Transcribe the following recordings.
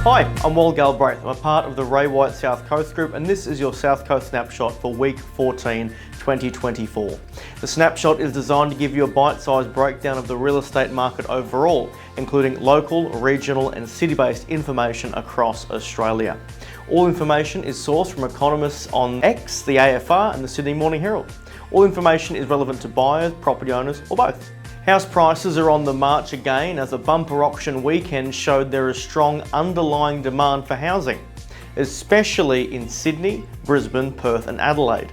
Hi, I'm Wal Galbraith. I'm a part of the Ray White South Coast Group, and this is your South Coast Snapshot for week 14, 2024. The snapshot is designed to give you a bite-sized breakdown of the real estate market overall, including local, regional and city-based information across Australia. All information is sourced from economists on X, the AFR and the Sydney Morning Herald. All information is relevant to buyers, property owners or both. House prices are on the march again as a bumper auction weekend showed there is strong underlying demand for housing, especially in Sydney, Brisbane, Perth and Adelaide,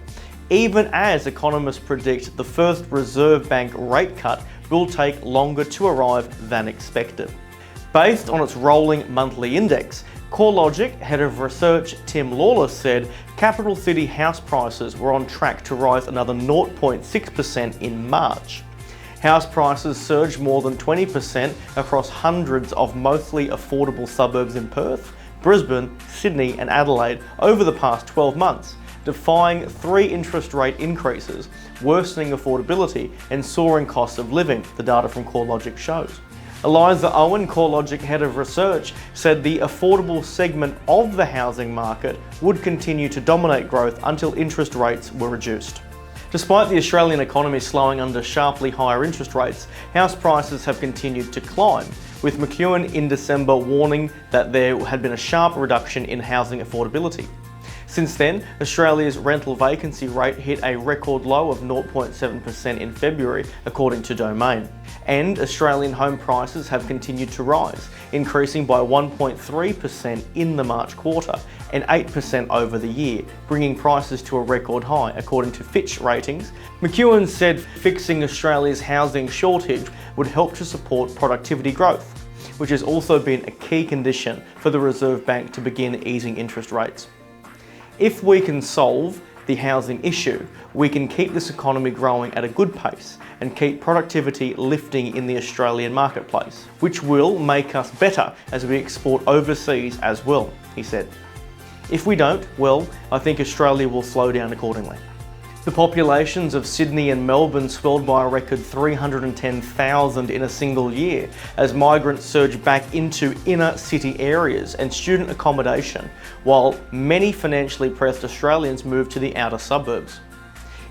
even as economists predict the first Reserve Bank rate cut will take longer to arrive than expected. Based on its rolling monthly index, CoreLogic head of research Tim Lawless said capital city house prices were on track to rise another 0.6% in March. House prices surged more than 20% across hundreds of mostly affordable suburbs in Perth, Brisbane, Sydney and Adelaide over the past 12 months, defying 3 interest rate increases, worsening affordability and soaring costs of living, the data from CoreLogic shows. Eliza Owen, CoreLogic head of research, said the affordable segment of the housing market would continue to dominate growth until interest rates were reduced. Despite the Australian economy slowing under sharply higher interest rates, house prices have continued to climb, with McEwen in December warning that there had been a sharp reduction in housing affordability. Since then, Australia's rental vacancy rate hit a record low of 0.7% in February, according to Domain. And Australian home prices have continued to rise, increasing by 1.3% in the March quarter and 8% over the year, bringing prices to a record high, according to Fitch Ratings. McEwen said fixing Australia's housing shortage would help to support productivity growth, which has also been a key condition for the Reserve Bank to begin easing interest rates. If we can solve the housing issue, we can keep this economy growing at a good pace and keep productivity lifting in the Australian marketplace, which will make us better as we export overseas as well, he said. If we don't, well, I think Australia will slow down accordingly. The populations of Sydney and Melbourne swelled by a record 310,000 in a single year as migrants surged back into inner city areas and student accommodation, while many financially pressed Australians moved to the outer suburbs.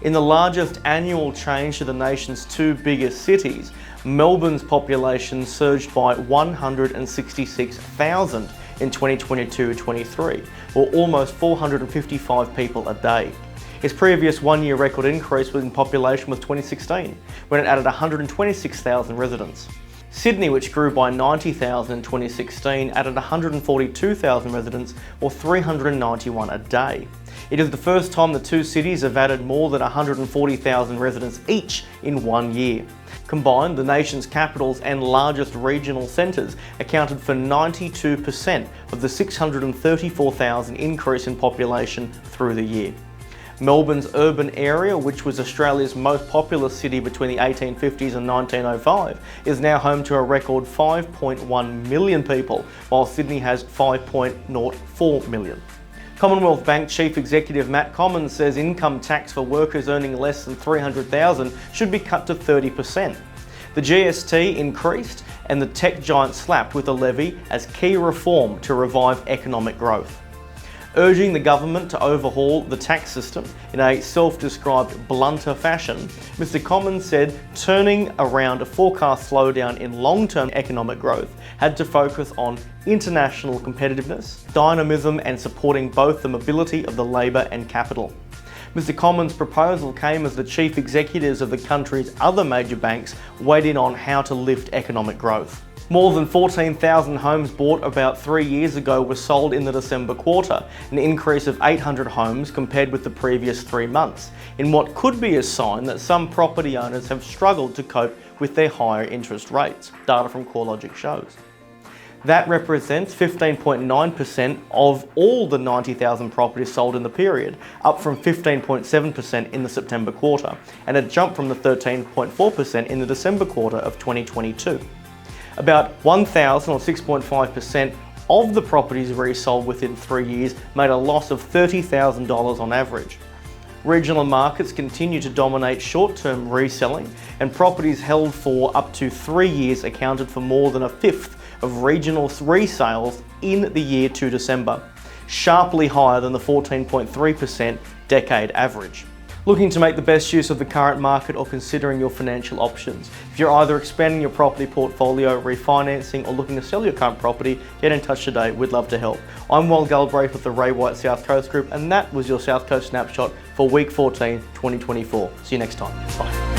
In the largest annual change to the nation's 2 biggest cities, Melbourne's population surged by 166,000 in 2022-23, or almost 455 people a day. Its previous one-year record increase in population was 2016, when it added 126,000 residents. Sydney, which grew by 90,000 in 2016, added 142,000 residents, or 391 a day. It is the first time the 2 cities have added more than 140,000 residents each in 1 year. Combined, the nation's capitals and largest regional centres accounted for 92% of the 634,000 increase in population through the year. Melbourne's urban area, which was Australia's most populous city between the 1850s and 1905, is now home to a record 5.1 million people, while Sydney has 5.04 million. Commonwealth Bank Chief Executive Matt Commons says income tax for workers earning less than $300,000 should be cut to 30%. The GST increased and the tech giant slapped with a levy as key reform to revive economic growth. Urging the government to overhaul the tax system in a self-described blunter fashion, Mr Commons said turning around a forecast slowdown in long-term economic growth had to focus on international competitiveness, dynamism and supporting both the mobility of the labour and capital. Mr Commons' proposal came as the chief executives of the country's other major banks weighed in on how to lift economic growth. More than 14,000 homes bought about 3 years ago were sold in the December quarter, an increase of 800 homes compared with the previous 3 months, in what could be a sign that some property owners have struggled to cope with their higher interest rates, data from CoreLogic shows. That represents 15.9% of all the 90,000 properties sold in the period, up from 15.7% in the September quarter, and a jump from the 13.4% in the December quarter of 2022. About 1,000 or 6.5% of the properties resold within 3 years made a loss of $30,000 on average. Regional markets continue to dominate short-term reselling, and properties held for up to 3 years accounted for more than a fifth of regional resales in the year to December, sharply higher than the 14.3% decade average. Looking to make the best use of the current market or considering your financial options? If you're either expanding your property portfolio, refinancing, or looking to sell your current property, get in touch today. We'd love to help. I'm Wal Galbraith with the Ray White South Coast Group, and that was your South Coast Snapshot for week 14, 2024. See you next time. Bye.